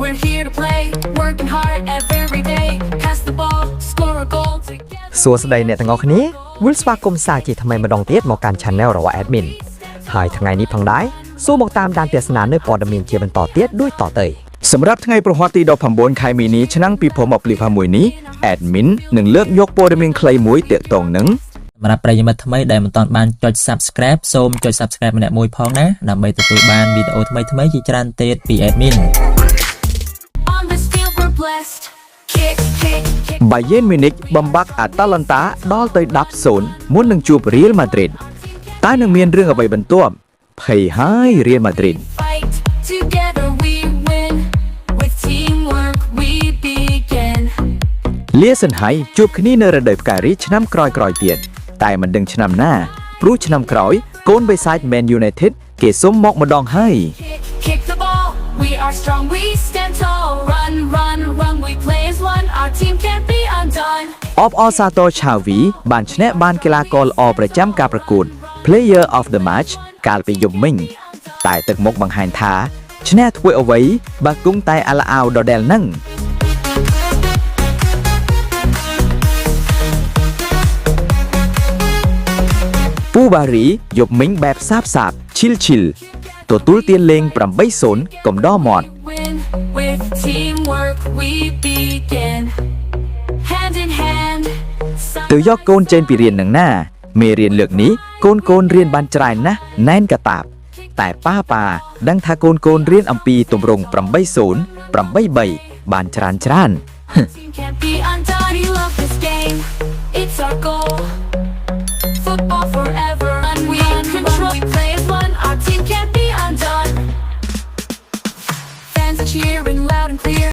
We're here to play, working hard every day. Pass the ball, score a goal together. សួស្តីអ្នកទាំងអស់គ្នាវិលស្វាគមន៍សាជាថ្មីម្ដងទៀតមកកាន់ Channel របស់ Admin ហើយថ្ងៃនេះផងដែរសូមមកតាមដានទស្សនានៅព័ត៌មានជាបន្តទៀតដូចតទៅសម្រាប់ថ្ងៃប្រហ័សទី19ខែមីនាឆ្នាំ2021នេះ Admin នឹងលើកយកព័ត៌មានខ្លីមួយទាក់ទងនឹងសម្រាប់ប្រិយមិត្តថ្មីដែលមិនទាន់បានចុច Subscribe សូមចុច Subscribe ម្នាក់មួយផងណាដើម្បីទទួលបានវីដេអូថ្មីៗជាច្រើនទៀតពី Admin On this field we're blessed. Kick. Bayern Munich បំបាក់ Atalanta ដល់ទៅ 10-0 មុននឹងជួប Real Madrid តែនឹងមានរឿងអ្វីបន្ទាប់ភ័យហើយ Real Madrid Fight together we win. With teamwork we begin. លាសិនហើយជួបគ្នានៅរដូវផ្ការីឆ្នាំក្រោយៗទៀតតែមិនដឹងឆ្នាំណាព្រោះឆ្នាំក្រោយកូនបិសាច Man United គេសុំមកម្ដងហើយ Kick the ball. We are strong. We stand tall. Run. We play as one. Our team can't be undone. អបអរសាទរឆាវីបានឈ្នះបានកីឡាករល្អប្រចាំការប្រកួត Player of the Match កាលពីយប់មិញតែទឹកមុខបង្ហាញថាឈ្នះធ្វើអ្វីបើគង់តែអាឡាអាវដដែលនឹងពូបារីយប់មិញបែបសាបឈិលទទួលទានលេង 8-0 កំដរមាត់ Win. With teamwork we begin. Hand in hand. ទៅយកកូនចេញពីរៀននឹងណាមេរៀនលើកនេះកូនរៀនបានច្រើនណាស់ណែនកតាបតែប៉ាដឹងថាកូនរៀនអំពីទម្រង់ 8-0 8-3 បានច្រើន Team can't be undone. We love this game. It's our goal. Football forever. We control. We play as one. Our team can't be undone. Fans are cheering loud and clear.